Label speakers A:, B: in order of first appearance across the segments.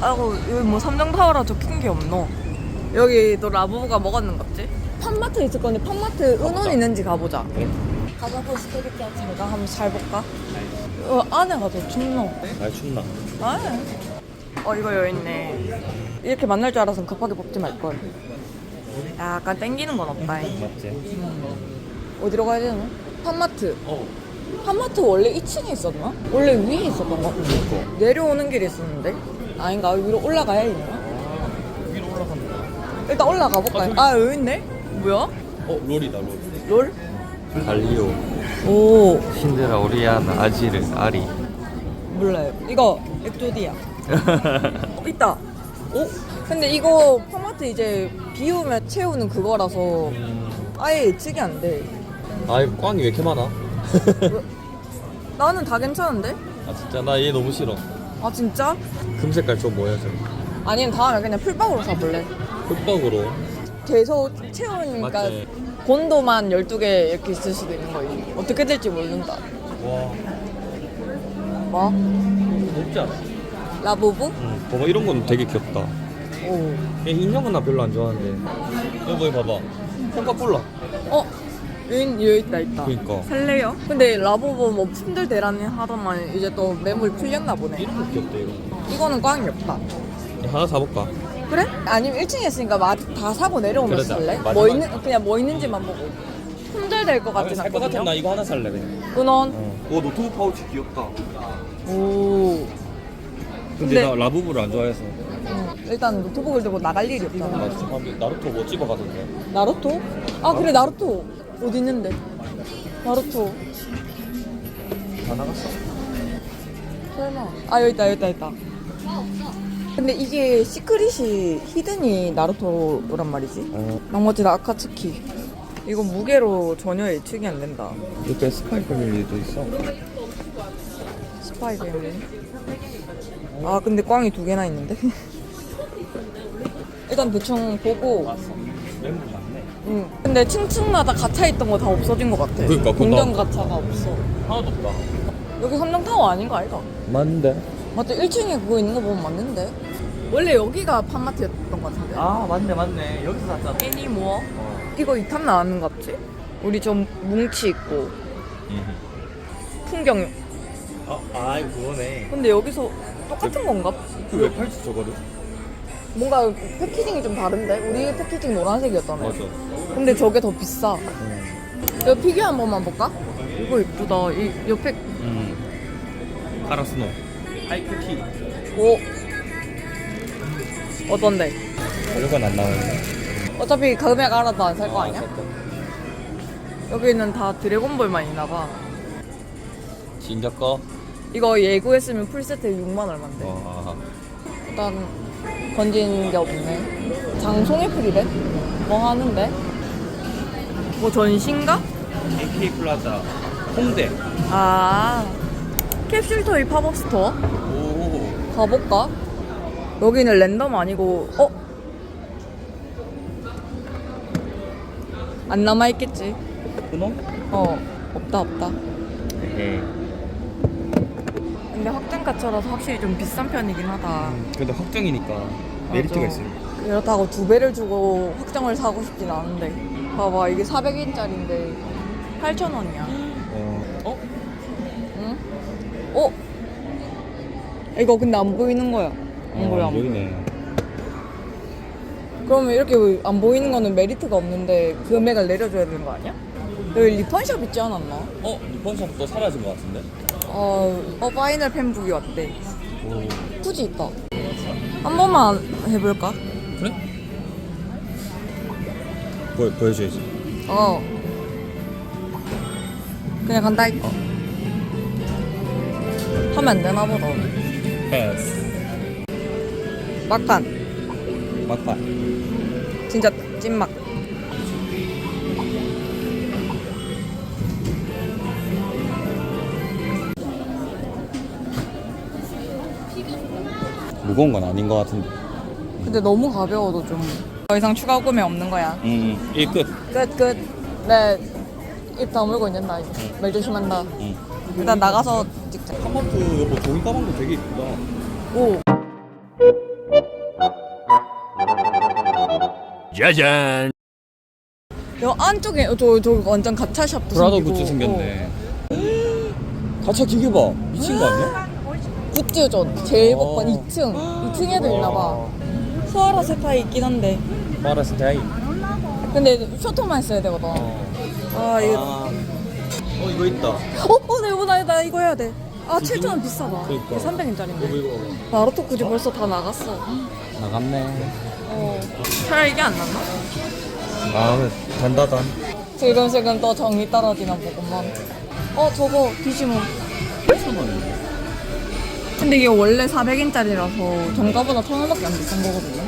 A: 아이고 여기 뭐 삼성타워라 적힌 게 없노. 여기 또 라부부가 먹었는 거지? 팜마트 있을 건데 팜마트 은원 있는지 가보자.
B: 그래?
A: 가자고 스테디키야 제가 한번 잘 볼까? 안에가 더 춥노.
B: 날 춥나?
A: 아. 이거 여기 있네. 이렇게 만날 줄 알아서 급하게 뽑지 말걸. 약간 땡기는 건 없다.
B: 맞지?
A: 어디로 가야 되나? 팜마트.
B: 어.
A: 팜마트 원래 2층에 있었나? 원래 위에 있었던 것 같은데. 내려오는 길이 있었는데? 아닌가? 위로 올라가야 되나?
B: 위로 올라간다.
A: 일단 올라가 볼까요? 여기 있네? 뭐야?
B: 롤이다 롤.
A: 롤?
B: 갈리오,
A: 오,
B: 신데라, 오리아나, 아지르, 아리.
A: 몰라요. 이거 엑조디아. 있다. 오? 근데 이거 팜마트 이제 비우면 채우는 그거라서 아예 예측이 안 돼.
B: 아, 이 꽝이 왜 이렇게 많아?
A: 나는 다 괜찮은데?
B: 아 진짜 나 얘 너무 싫어.
A: 아 진짜?
B: 금색깔 저 뭐야 저?
A: 아니면 다음에 그냥 풀박으로 사볼래?
B: 흑박으로.
A: 계속 채우니까
B: 맞지?
A: 곤도만 12개 이렇게 있을 수도 있는 거지. 어떻게 될지 모른다.
B: 와.
A: 뭐?
B: 높지 않아?
A: 라부부?
B: 응. 봐봐 이런 건 되게 귀엽다.
A: 오.
B: 얘 인형은 나 별로 안 좋아하는데. 여보 봐봐. 콩카콜라.
A: 여기 있다.
B: 그니까.
A: 살래요? 근데 라부부 뭐 품절 대란이 하더만 이제 또 매물이 풀렸나 보네.
B: 이런 거 귀엽다 이거.
A: 이거는 꽝이 없다.
B: 하나 사볼까?
A: 그래? 아니면 1층에 있으니까 다 사고 내려오면
B: 그러자.
A: 살래?
B: 마지막.
A: 그냥 뭐 있는지만 보고. 품절 될 것 같진
B: 살것 같으면 나
A: 않거든요.
B: 이거 하나 살래 그냥.
A: 은원.
B: 오 노트북 파우치 귀엽다.
A: 오.
B: 근데
A: 근데-
B: 나 라부부를 안 좋아해서.
A: 일단 노트북을 들고 나갈 일이 없잖아.
B: 나 지금 밤에 나루토 뭐 집어가던데.
A: 나루토? 아 그래 나루토 어디 있는데? 나루토
B: 다 나갔어.
A: 설마 여기 있다. 근데 이게 시크릿이 히든이 나루토란 말이지? 나머지는 아카츠키. 이거 무게로 전혀 예측이 안 된다.
B: 옆에 스파이 패밀리도 있어.
A: 스파이 패밀리. 근데 꽝이 2개나 있는데? 일단 대충 보고.
B: 멤버 많네.
A: 근데 층층마다 가차 있던 거 다 없어진 것 같아.
B: 그러니까,
A: 공정 가차가 없어.
B: 하나도 없다.
A: 여기 삼성타워 아닌 거 아이가?
B: 맞는데?
A: 맞죠? 1층에 그거 있는 거 보면 맞는데? 원래 여기가 팜마트였던 것 같은데?
B: 아 맞네. 여기서 샀잖아.
A: 애니모어? 이거 2탑 나왔는 것 같지? 우리 좀 뭉치 있고 풍경.
B: 이거 그거네.
A: 근데 여기서 똑같은 건가?
B: 왜 팔지 저거를?
A: 뭔가 패키징이 좀 다른데? 우리 패키징 노란색이었잖아.
B: 맞아.
A: 근데 저게 더 비싸. 여기 피규어 한 번만 볼까? 이거 이쁘다. 이 옆에
B: 카라스노. 하이쿠키.
A: 오 어떤데?
B: 이건 안 나오네.
A: 어차피 금액 알아도 안 살 거 아니야? 여기는 다 드래곤볼만 있나봐.
B: 진짜 거?
A: 이거 예고했으면 풀세트 6만 얼만데.
B: 와.
A: 일단 건진 게 없네. 장송의 프리래? 뭐 하는데? 뭐 전시인가?
B: AK 플라자. 홍대.
A: 캡슐 토이 팝업 스토어?
B: 오.
A: 가볼까? 여기는 랜덤 아니고 안 남아있겠지.
B: 끊어?
A: 없다.
B: 예.
A: 근데 확정 가차라서 확실히 좀 비싼 편이긴 하다.
B: 근데 확정이니까 메리트가
A: 맞아.
B: 있어요.
A: 그렇다고 2배를 주고 확정을 사고 싶진 않은데. 봐봐, 이게 400인짜리인데 8,000원이야. 응? 이거 근데 안 보이는 거야. 안 보여.
B: 보이네.
A: 그러면 이렇게 안 보이는 거는 메리트가 없는데 금액을 내려줘야 되는 거 아니야? 여기 리펀샵 있지 않았나?
B: 리펀샵 또 사라진 것 같은데?
A: 파이널 팬북이 왔대.
B: 오.
A: 굳이 있다. 한 번만 해볼까?
B: 그래? 보여줘야지.
A: 그냥 간다 했다. 하면 안 되나 보다.
B: 패스.
A: 막판. 진짜 찐막.
B: 무거운 건 아닌 것 같은데.
A: 근데 너무 가벼워도 좀. 더 이상 추가 구매 없는 거야.
B: 이 끝.
A: 끝. 네. 입 다물고 있는 나. 말 조심한다. 일단 나가서 찍자.
B: 카마트 여보 종이 가방도 되게 이쁘다.
A: 오.
B: 짜잔.
A: 여 안쪽에 저 완전 가차샵도
B: 브라더
A: 생기고.
B: 굿즈 생겼네. 가차 기계 봐. 미친 거 아니야?
A: 굿즈존 제일
B: 어.
A: 복권 2층 2층에도 있나봐. 수아라 세파이 있긴 한데
B: 마라 스타일.
A: 근데 쇼토만 있어야 되거든. 아 이거
B: 이거 있다.
A: 나 이거 해야 돼. 아 7,000원 비싸다.
B: 그러니까.
A: 300엔짜리인데
B: 이거
A: 나루토 굿즈 벌써 다 나갔어.
B: 나갔네.
A: 차라리 이게 안 났나?
B: 아, 단다단.
A: 슬금슬금 또 정이 떨어지나 보구만. 저거 디지몬.
B: 8,000원인데.
A: 근데 이게 원래 400엔짜리라서 정가보다 1,000원밖에 안 비싼 거거든요.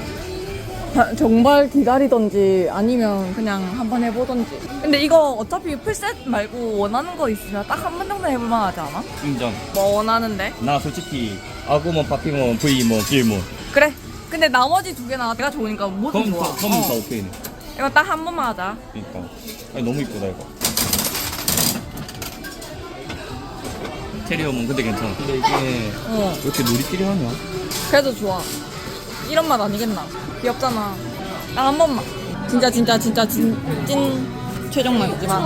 A: 정말 기다리던지 아니면 그냥 한번 해보던지. 근데 이거 어차피 풀셋 말고 원하는 거 있으면 딱 한 번 정도 해볼 만하지 않아?
B: 인정.
A: 뭐 원하는데?
B: 나 솔직히 아구몬, 파피몬, V몬, G몬.
A: 그래. 근데 나머지 두 개나 내가 좋으니까 모두 좋아.
B: 검은 다 오케이네.
A: 이거 딱 한 번만 하자.
B: 그러니까. 아니, 너무 이쁘다 이거. 테리어몬 근데 괜찮아. 근데 이게 왜 이렇게 놀이 필요하냐?
A: 그래도 좋아. 이런 맛 아니겠나? 귀엽잖아. 딱 한 번만. 진짜 찐 최종만이지만.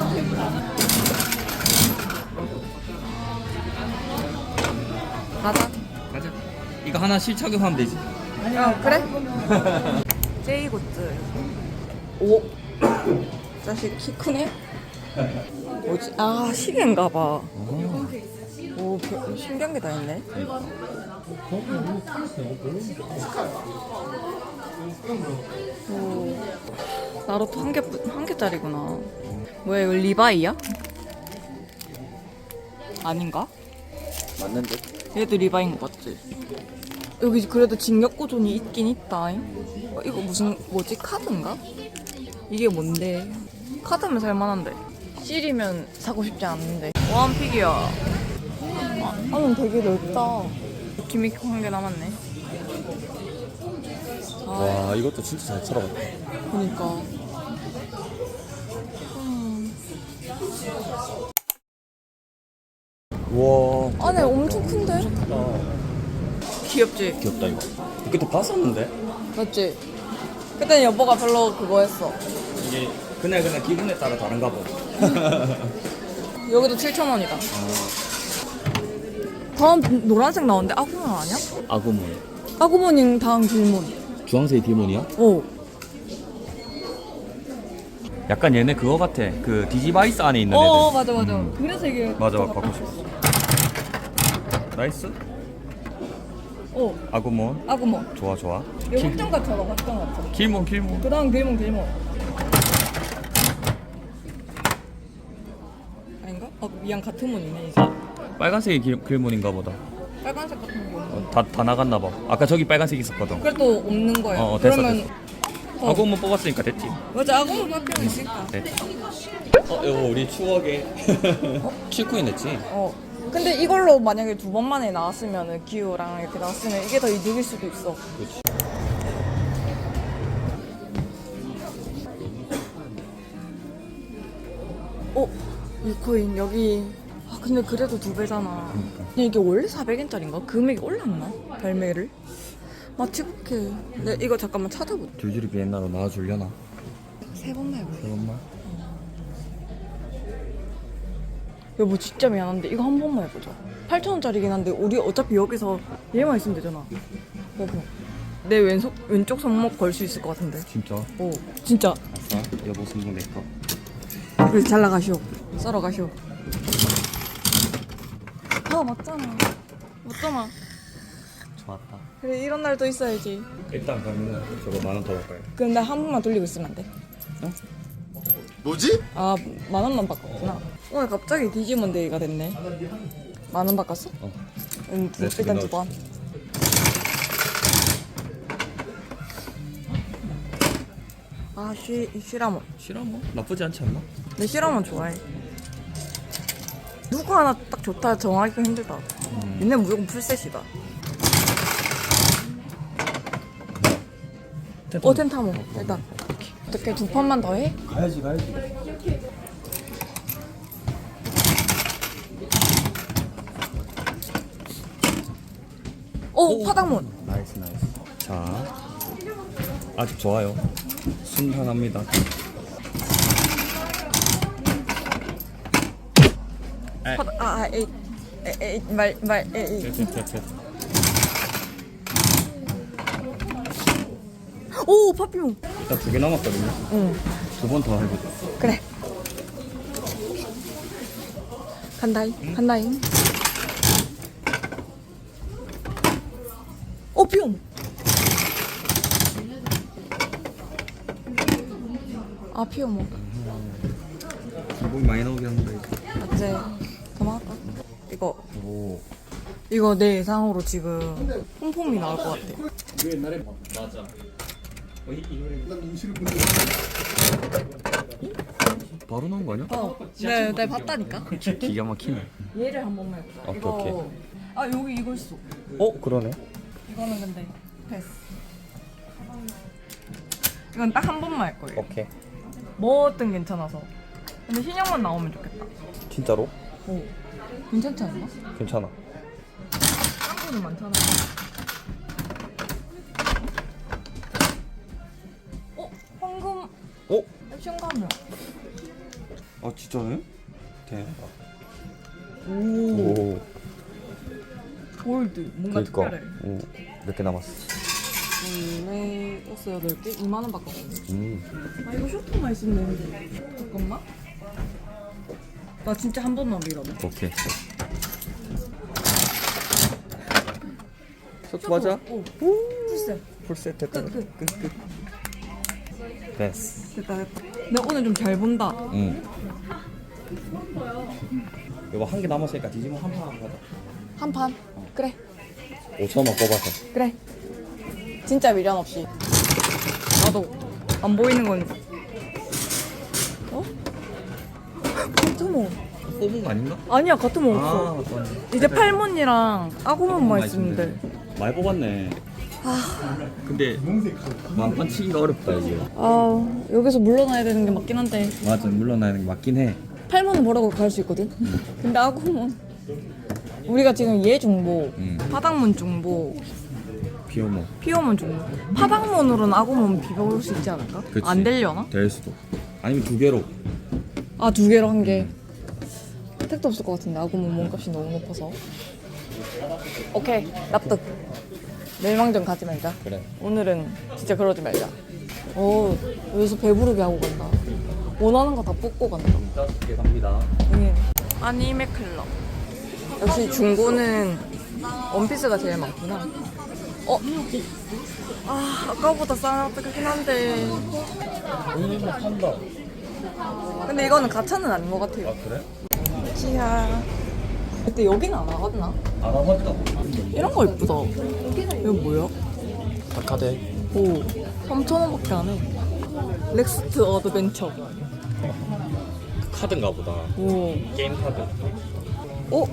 A: 가자.
B: 가자. 이거 하나 실착용하면 되지.
A: 그래? 제이굿즈. 오. 자식 키 크네? 뭐지? 아 시계인가봐. 오 신기한 게 다 있네. 오, 나루토 한 개짜리구나. 뭐야 이거 리바이야? 아닌가?
B: 맞는데?
A: 얘도 리바인 거 같지? 여기 그래도 징역 고존이 있긴 있다. 이거 뭐지 카드인가? 이게 뭔데? 카드면 살만한데. 실이면 사고 싶지 않는데. 원 피규어. 안은 되게 넓다. 기미코 한 개 남았네.
B: 와, 이것도 진짜 잘 찾아봤다.
A: 그니까.
B: 와,
A: 안에 엄청 큰데? 귀엽지?
B: 귀엽다 이거. 그때 봤었는데?
A: 맞지? 그때는 여보가 별로 그거 했어.
B: 이게 그날 기분에 따라 다른가 봐.
A: 여기도 7,000원이다. 다음 노란색 나오는데 아구몬 아니야?
B: 아구몬.
A: 아구몬인 다음 길몬.
B: 주황색 디몬이야?
A: 오.
B: 약간 얘네 그거 같아. 그 디지바이스 안에 있는 애들.
A: 맞아. 그래서 이게.
B: 맞아, 갖고 싶어. 나이스. 아구몬.
A: 아구몬.
B: 좋아.
A: 이거 확정 같잖아, 확정 같아.
B: 길몬.
A: 그 다음 길몬. 아닌가? 미안, 같은 mon이네, 이제.
B: 빨간색이 길몬인가 보다.
A: 빨간색 같은 거.
B: 다 나갔나 봐. 아까 저기 빨간색 있었거든.
A: 그래도 없는 거야.
B: 됐어.
A: 그러면.
B: 아구몬 뽑았으니까 됐지.
A: 맞아, 아구몬 밖에 있으니까.
B: 됐지. 이거 우리 추억에 7코인 냈지?
A: 근데 이걸로 만약에 2번 만에 나왔으면 기우랑 이렇게 나왔으면 이게 더 이득일 수도 있어.
B: 그렇지.
A: 이 코인 여기. 근데 그래도 2배잖아. 근데 이게 원래 400엔짜리인가? 금액이 올랐나? 발매를? 마치 그렇게. 네, 이거 잠깐만 찾아보자.
B: 줄줄이 비엔나로 나와주려나?
A: 3번만 해볼래?
B: 잠깐만.
A: 여보 진짜 미안한데 이거 한 번만 해보자. 8,000원짜리긴 한데 우리 어차피 여기서 얘만 있으면 되잖아. 여보 내 왼쪽 손목 걸 수 있을 것 같은데.
B: 진짜?
A: 진짜.
B: 아싸, 여보 성공 내꺼.
A: 그래서 잘 나가시오. 썰어 가시오. 맞잖아. 맞잖아.
B: 좋았다.
A: 그래 이런 날도 있어야지.
B: 일단 그러면 저거 10,000원 더 바꿔요.
A: 근데 한 번만 돌리고 있으면 안 돼?
C: 뭐지?
A: 10,000원만 바꿨구나. 오늘 갑자기 디지몬 데이가 됐네. 10,000원 바꿨어?
B: 네,
A: 일단 2번. 시라몬.
B: 시라몬? 나쁘지 않지 않나?
A: 내 시라몬 좋아해. 누구 하나 딱 좋다 정하기가 힘들다. 얘네 무조건 풀셋이다. 텐타몬. 일단 어떻게 2판만 더 해?
B: 가야지.
A: 파닥몬.
B: 나이스. 자, 아직 좋아요. 순탄합니다.
A: 오, 파피용.
B: 일단 2개 남았거든요.
A: 응.
B: 2번 더 해보자.
A: 그래. 간다잉, 간다잉. 오, 피용. 아, 피용 뭐.
B: 기분이 많이 나오긴 한데.
A: 맞지? 그만할까?
B: 오.
A: 이거 내 예상으로 지금 홈폼이 나올 것 같아.
B: 맞아. 바로 나온 거 아니야?
A: 네, 봤다니까?
B: 기가 막히네.
A: 얘를 한 번만 해보자.
B: 오케이,
A: 이거.
B: 오케이.
A: 아, 여기 이거 있어.
B: 그러네.
A: 이거는 근데 패스. 이건 딱 한 번만 할 거예요.
B: 오케이.
A: 뭐든 괜찮아서. 근데 신형만 나오면 좋겠다.
B: 진짜로?
A: 오, 괜찮지 않나?
B: 괜찮아.
A: 짱구는 많잖아. 황금 액션 가면.
B: 아 진짜네? 대박.
A: 오, 골드. 뭔가 특별해.
B: 몇 개 남았어?
A: 원래 버스 8개? 2만원 바꿨거든. 아, 이거 쇼핑만 있으면 되는데. 잠깐만. 나 진짜 한 번만 밀어봐.
B: 오케이. 쇼트 맞아?
A: 오, 풀셋.
B: 풀셋 됐다.
A: 끝.
B: 됐어.
A: 됐다. 내가 오늘 좀 잘 본다.
B: 응. 이거 한 개 남았으니까 디지몬 한 판 가자.
A: 한 판? 그래.
B: 5천원 뽑아서.
A: 그래. 진짜 미련 없이. 나도 안 보이는 건. 어? 같은 모.
B: 뽑은 거 아닌가?
A: 아니야, 같은 모 없어.
B: 맞네.
A: 이제 팔문이랑 아구몬만 있으면 돼.
B: 많이 뽑았네. 근데 만판 치기가 어렵다 이게.
A: 아, 여기서 물러나야 되는 게 맞긴 한데.
B: 맞아, 물러나야 되는 게 맞긴 해.
A: 팔문은 뭐라고 갈 수 있거든. 근데 아구몬. 우리가 지금 얘 중보, 파닥문 중보,
B: 비오모.
A: 피오몬 중보. 파닥문으로는 아구몬 비벼올 수 있지 않을까?
B: 그치.
A: 안 되려나?
B: 될 수도. 아니면 2개로.
A: 아, 2개로 한 개. 택도 없을 것 같은데 아구몬 몸값이 너무 높아서. 오케이, 납득. 멸망전 가지 말자.
B: 그래.
A: 오늘은 진짜 그러지 말자. 오, 여기서 배부르게 하고 간다. 원하는 거 다 뽑고 간다.
B: 5개 갑니다.
A: 예. 아니메 클럽. 역시 중고는 원피스가 제일 많구나. 아까보다 싸긴 한데.
B: 오늘 산다.
A: 근데 이거는 가차는 아닌 것 같아요.
B: 아 그래?
A: 치아. 근데 여기는 안 하거든요.
B: 안 와봤다.
A: 이런 거 예쁘다. 이거 뭐야?
B: 다카데.
A: 오, 3,000원밖에 안 해. 넥스트 어드벤처.
B: 카드인가 보다.
A: 오,
B: 게임 카드.
A: 오.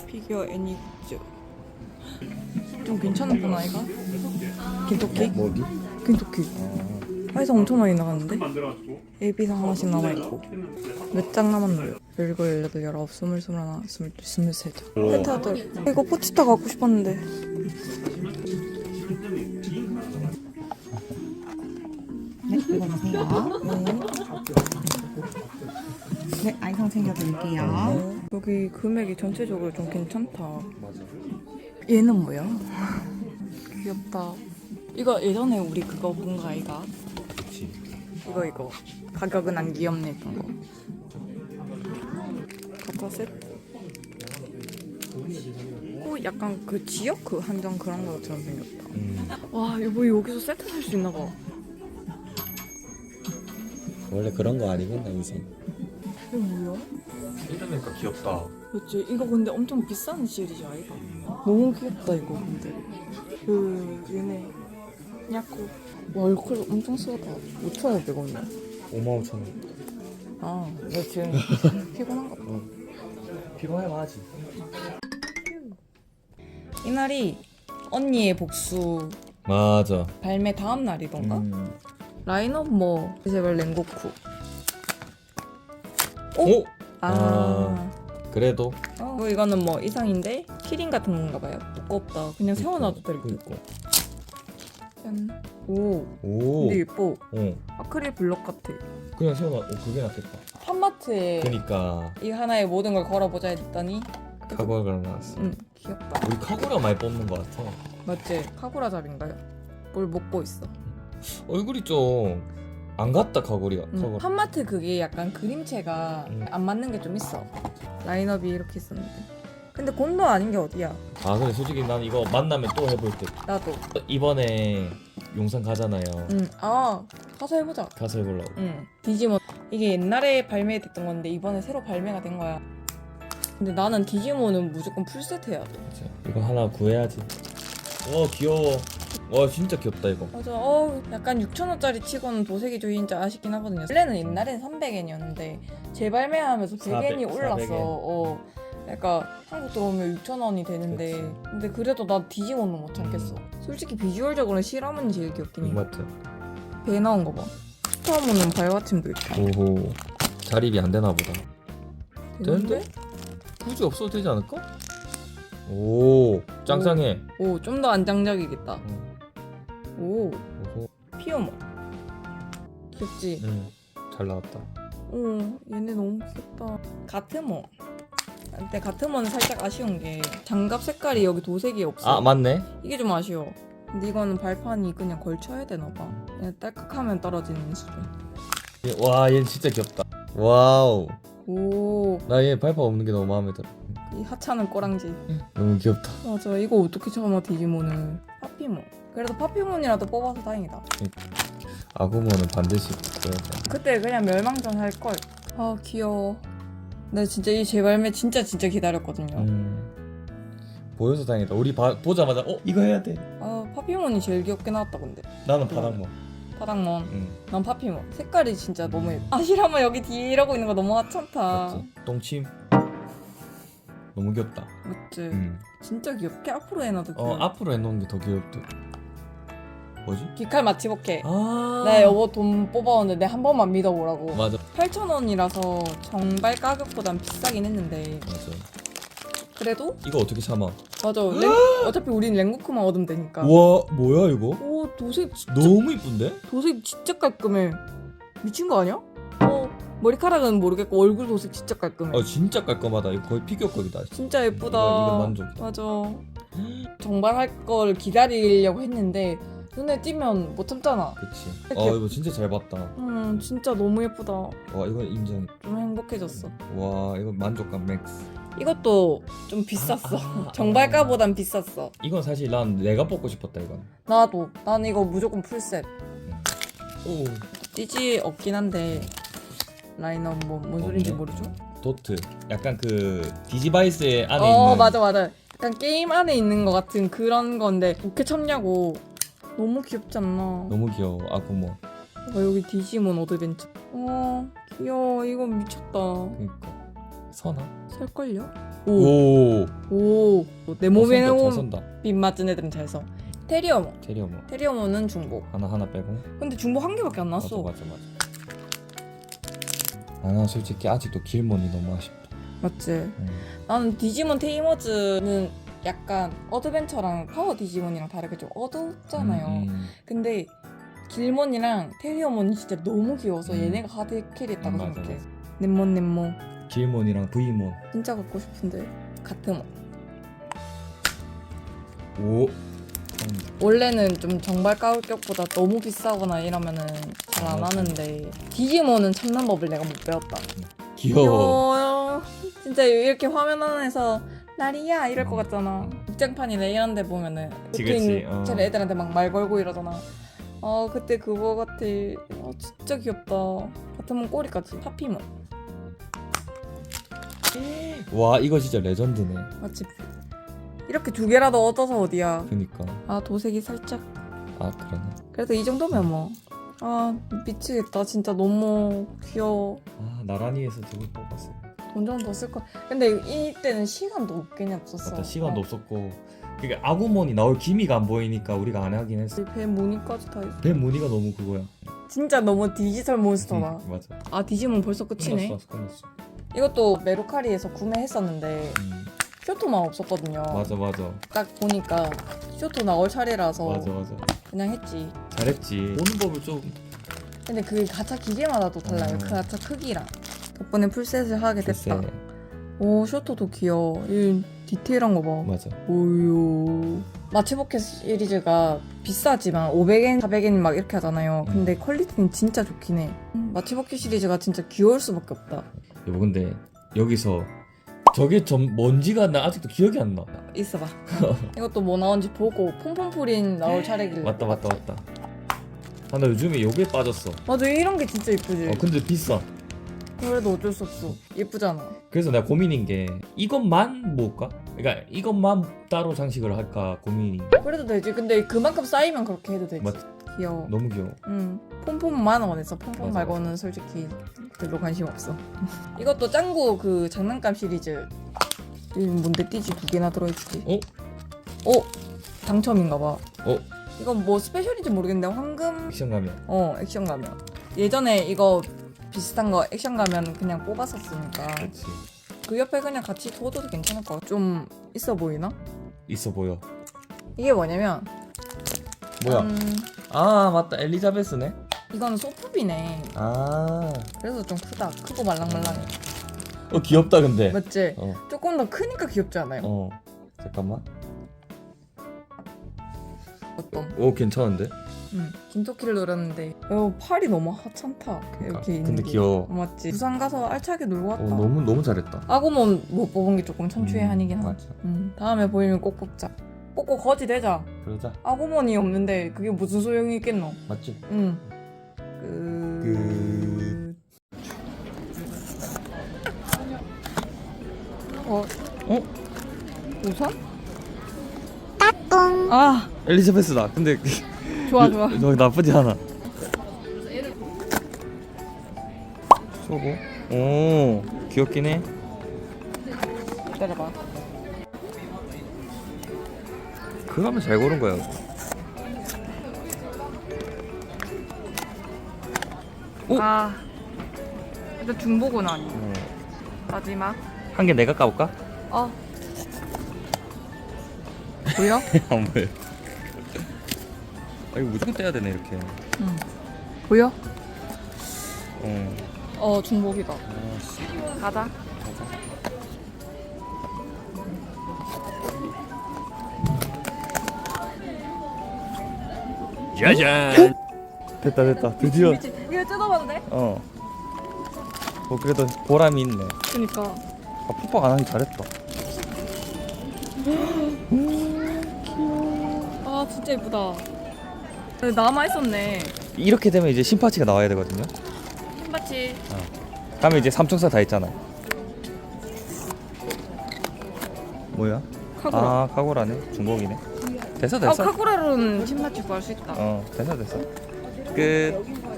A: 피규어 애니즈. 좀 괜찮았구나 이거. 겐토키?
B: 뭐지?
A: 겐토키. 회사 엄청 많이 나갔는데? AB상 하나씩 남아있고. 몇 장 남았노요? 17, 18, 19, 20, 21, 22, 23장.
B: 오.
A: 페타들. 이거 포치타 갖고 싶었는데.
C: 네, 이거 보세요. 네, 아이상 챙겨드릴게요.
A: 여기 금액이 전체적으로 좀 괜찮다.
B: 맞아.
A: 얘는 뭐야? 귀엽다. 이거 예전에 우리 그거 본 거 아이가?
B: 그치.
A: 이거. 가격은 안 귀엽네 했던 거. 가짜 세트. 약간 그 지역 그 한정 그런 거처럼 생겼다. 와, 여보 여기서 세트 살 수 있나 봐.
B: 원래 그런 거 아니겠나 인생.
A: 이거 뭐야?
B: 이러니까 귀엽다.
A: 그치? 이거 근데 엄청 비싼 시리즈 아이가? 너무 귀엽다 이거 근데. 얘네 야쿠. 와 이거 엄청 싸다. 5,500원이야.
B: 55,000원.
A: 아, 나 지금 피곤한가 봐.
B: 피곤해봐야지.
A: 이날이 언니의 복수
B: 맞아.
A: 발매 다음 날이던가? 라인업 뭐 제발 랭고쿠.
B: 오?
A: 아.
B: 그래도
A: 이거는 뭐 이상인데 키링 같은 건가 봐요. 두껍다. 그냥 세워놔도 될 듯. 짠. 오.
B: 오.
A: 근데 예뻐.
B: 어.
A: 아크릴 블럭 같아.
B: 그냥 세워놔. 그게 낫겠다.
A: 팜마트에
B: 그니까
A: 이 하나에 모든 걸 걸어보자 했더니
B: 카고라 걸어놨어.
A: 응 귀엽다.
B: 우리 카고라 많이 뽑는 것 같아.
A: 맞지? 카구라 잡인가요? 뭘 먹고 있어?
B: 얼굴이 좀 안 같다 카고리가. 카고라.
A: 팜마트 그게 약간 그림체가 안 맞는 게 좀 있어. 라인업이 이렇게 있었는데. 근데 곤도 아닌 게 어디야?
B: 아 근데 솔직히 난 이거 만나면 또 해볼 듯.
A: 나도.
B: 이번에 용산 가잖아요.
A: 아 가서 해보자.
B: 가서 해보려고.
A: 디지몬 이게 옛날에 발매됐던 건데 이번에 새로 발매가 된 거야. 근데 나는 디지몬은 무조건 풀세트 해야 돼.
B: 맞아. 이거 하나 구해야지. 와 귀여워. 와 진짜 귀엽다 이거.
A: 맞아. 약간 6,000원짜리 치고는 도색이 좀 진짜 아쉽긴 하거든요. 원래는 옛날엔 300엔이었는데 재발매하면서 100엔이
B: 400,
A: 올랐어.
B: 400엔.
A: 그러니까 한국 들어오면 6,000원이 되는데
B: 그치.
A: 근데 그래도 나 디지몬은 못 참겠어. 솔직히 비주얼적으로는 시라몬이 제일 귀엽긴 해.
B: 맞죠.
A: 배 나온 거 봐. 스타몬은 발받침도 있고.
B: 오호. 자립이 안 되나 보다.
A: 되는데?
B: 굳이 없어도 되지 않을까? 오 짱짱해.
A: 오, 좀 더 안장적이겠다. 오,
B: 오호.
A: 피어몬. 귀엽지?
B: 잘 나왔다.
A: 오, 얘네 너무 귀엽다. 가트몬. 근데 가트몬은 살짝 아쉬운 게 장갑 색깔이 여기 도색이 없어.
B: 아 맞네.
A: 이게 좀 아쉬워. 근데 이거는 발판이 그냥 걸쳐야 되나 봐. 그냥 딸깍하면 떨어지는 수준.
B: 와 얘 진짜 귀엽다. 와우.
A: 오,
B: 나 얘 발판 없는 게 너무 마음에 들어.
A: 이 하찮은 꼬랑지.
B: 너무 귀엽다.
A: 맞아, 이거 어떻게 참아 디지몬을. 파피몬. 그래도 파피몬이라도 뽑아서 다행이다.
B: 아구모는 반드시 구해야 돼.
A: 그때 그냥 멸망전 할걸. 아 귀여워. 나 진짜 이 재발매 진짜 기다렸거든요.
B: 보여서 다행이다. 우리 보자마자 이거 해야 돼.
A: 아 파피몬이 제일 귀엽게 나왔다 근데.
B: 나는 바람모.
A: 파랑몬.
B: 응.
A: 난 파피몬. 색깔이 진짜 너무 예뻐. 아 시라마 여기 뒤에 이러고 있는 거 너무 하찮다.
B: 맞지? 똥침. 너무 귀엽다.
A: 맞지? 진짜 귀엽게 앞으로 해놔도 귀여워.
B: 앞으로 해놓은 게 더 귀엽다. 뭐지?
A: 귀칼 마치복해.
B: 아.
A: 나 여보 돈 뽑아왔는데 한 번만 믿어보라고.
B: 맞아.
A: 8,000원이라서 정발 가격보단 비싸긴 했는데
B: 맞아.
A: 그래도
B: 이거 어떻게 참아?
A: 맞아. 어차피 우린 랭고크만 얻으면 되니까.
B: 우와 뭐야 이거?
A: 오 도색 진짜
B: 너무 이쁜데?
A: 도색 진짜 깔끔해. 미친 거 아니야? 머리카락은 모르겠고 얼굴 도색 진짜 깔끔해.
B: 진짜 깔끔하다. 이거 거의 피규어급이다.
A: 진짜 예쁘다.
B: 이거 만족이다.
A: 맞아. 정발할 걸 기다리려고 했는데 눈에 띄면 못 참잖아.
B: 그치.
A: 이렇게-
B: 이거 진짜 잘 봤다.
A: 진짜 너무 예쁘다.
B: 와 이건 인정.
A: 좀 행복해졌어.
B: 와 이거 만족감 맥스.
A: 이것도 좀 비쌌어. 정발가보단 비쌌어.
B: 이건 사실 난 내가 뽑고 싶었다 이건.
A: 나도. 난 이거 무조건 풀셋.
B: 오.
A: 띠지 없긴 한데 라인업 뭔 소린지
B: 없네.
A: 모르죠?
B: 도트. 약간 그 디지바이스 안에 있는.
A: 맞아. 약간 게임 안에 있는 것 같은 그런 건데 어떻게 참냐고. 너무 귀엽지 않나?
B: 너무 귀여워. 아구모.
A: 여기 디지몬 어드벤처. 귀여워. 이거 미쳤다.
B: 그러니까 선아.
A: 살걸요?
B: 오.
A: 내 몸에
B: 잘
A: 온
B: 선다.
A: 빛 맞은 애들은 잘 써. 테리어몬.
B: 테리어모.
A: 테리어몬은 중복.
B: 하나 빼고.
A: 근데 중복 한 개밖에 안 나왔어.
B: 맞아. 나 솔직히 아직도 길몬이 너무 아쉽다.
A: 맞지? 나는 디지몬 테이머즈는 약간 어드벤처랑 파워 디지몬이랑 다르게 좀 어둡잖아요. 근데 길몬이랑 테리어몬이 진짜 너무 귀여워서 얘네가 하드 캐리했다고
B: 맞아,
A: 생각해.
B: 맞아.
A: 넷몬
B: 길몬이랑 V몬.
A: 진짜 갖고 싶은데 가트몬.
B: 오.
A: 원래는 좀 정발 가격보다 너무 비싸거나 이러면은 잘 안
B: 맞아.
A: 하는데 디지몬은 참는 법을 내가 못 배웠다.
B: 귀여워.
A: 귀여워요. 진짜 이렇게 화면 안에서 나리야 이럴 것 같잖아. 극장판이나 이런 데 보면은
B: 그치.
A: 잘 애들한테 막 말 걸고 이러잖아. 그때 그거 같아. 진짜 귀엽다. 같으면 꼬리까지. 파피몬.
B: 와 이거 진짜 레전드네.
A: 맞지? 이렇게 두 개라도 얻어서 어디야.
B: 그니까.
A: 도색이 살짝.
B: 그러네.
A: 그래도 이 정도면 뭐. 미치겠다. 진짜 너무 귀여워.
B: 나란히에서 저걸 뽑았어.
A: 돈 좀 더 쓸 거. 근데 이때는 시간도 없긴 없었어.
B: 맞다. 시간도 없었고. 그러니까 아구몬이 나올 기미가 안 보이니까 우리가 안 하긴 했어.
A: 배 무늬까지 다 있어.
B: 배 무늬가 너무 그거야.
A: 진짜 너무 디지털 몬스터다.
B: 맞아.
A: 디지몬 벌써 끝이네.
B: 끝났어.
A: 이것도 메루카리에서 구매했었는데 쿄토만 없었거든요.
B: 맞아.
A: 딱 보니까 쇼토 나올 차례라서
B: 맞아.
A: 그냥 했지.
B: 잘했지. 보는 법을 좀.
A: 근데 그 가차 기계마다 또 달라요. 그 가차 크기랑. 덕분에 풀셋을 하게 됐다.
B: 글쎄.
A: 오, 쇼토도 귀여워. 이 디테일한 거 봐.
B: 맞아.
A: 오요. 마츠보켓 시리즈가 비싸지만 500엔, 400엔 막 이렇게 하잖아요. 근데 퀄리티는 진짜 좋긴 해. 마츠보켓 시리즈가 진짜 귀여울 수밖에 없다.
B: 여보 근데 여기서 저게 좀 뭔지가 나 아직도 기억이 안 나.
A: 있어봐. 이것도 뭐 나온지 보고 폼폼프린 나올 차례길래.
B: 맞다. 아, 나 요즘에 요게 빠졌어.
A: 맞아, 이런 게 진짜 이쁘지.
B: 근데 비싸.
A: 그래도 어쩔 수 없어. 예쁘잖아.
B: 그래서 내가 고민인 게 이것만 모을까? 그러니까 이것만 따로 장식을 할까 고민이.
A: 그래도 되지. 근데 그만큼 쌓이면 그렇게 해도 되지.
B: 맞.
A: 귀여워.
B: 너무 귀여워.
A: 폼폼만 원했어. 폼폼
B: 맞아.
A: 말고는 솔직히 별로 관심 없어. 이것도 짱구 그 장난감 시리즈. 이 뭔데 띠지 2개나 들어있지. 당첨인가 봐. 이건 뭐 스페셜인지 모르겠는데 황금
B: 액션 가면.
A: 액션 가면. 예전에 이거 비슷한 거 액션 가면 그냥 뽑았었으니까
B: 그렇지.
A: 그 옆에 그냥 같이 둬도 괜찮을 것 같아. 좀 있어 보이나?
B: 있어 보여.
A: 이게 뭐냐면
B: 뭐야? 아 맞다 엘리자베스네.
A: 이거는 소프비네.
B: 아.
A: 그래서 좀 크고 말랑말랑해.
B: 귀엽다 근데.
A: 맞지? 조금 더 크니까 귀엽지 않아요?
B: 잠깐만.
A: 어떤?
B: 오 괜찮은데?
A: 긴토키를 노렸는데 팔이 너무 하찮다. 이렇게 있는
B: 근데
A: 게.
B: 귀여워.
A: 맞지? 부산 가서 알차게 놀고 왔다.
B: 너무 잘했다.
A: 아구몬 못 뽑은 게 조금 천추의 한이긴 하지.
B: 맞아.
A: 다음에 보이면 꼭 뽑자. 뽑고 거지 되자.
B: 그러자.
A: 아구몬이 없는데 그게 무슨 소용이 있겠노?
B: 맞지?
A: 우선? 따꿍. 아
B: 엘리자베스다. 근데
A: 좋아.
B: 너 나쁘지 않아. 소고. 오 귀엽긴 해.
A: 기다려봐.
B: 그거면 잘 고른 거야.
A: 일단 중복은 아니. 마지막.
B: 한 개 내가 까볼까?
A: 보여?
B: 안 보여. 이거 무조건 떼야 되네 이렇게.
A: 보여?
B: 어.
A: 중복이다. 가자.
B: 짜잔. 됐다. 드디어.
A: 이거 뜯어봐도 돼?
B: 그래도 보람이 있네.
A: 그니까.
B: 푹푹 안 하기 잘했다.
A: 아 진짜 예쁘다. 남아있었네.
B: 이렇게 되면 이제 신파치가 나와야 되거든요.
A: 신바치.
B: 다음에 이제 삼총사 다 있잖아. 뭐야?
A: 카구라.
B: 카구라네. 중복이네. 됐어.
A: 카구라로는 신바치 구할 수 있다.
B: 됐어. 끝.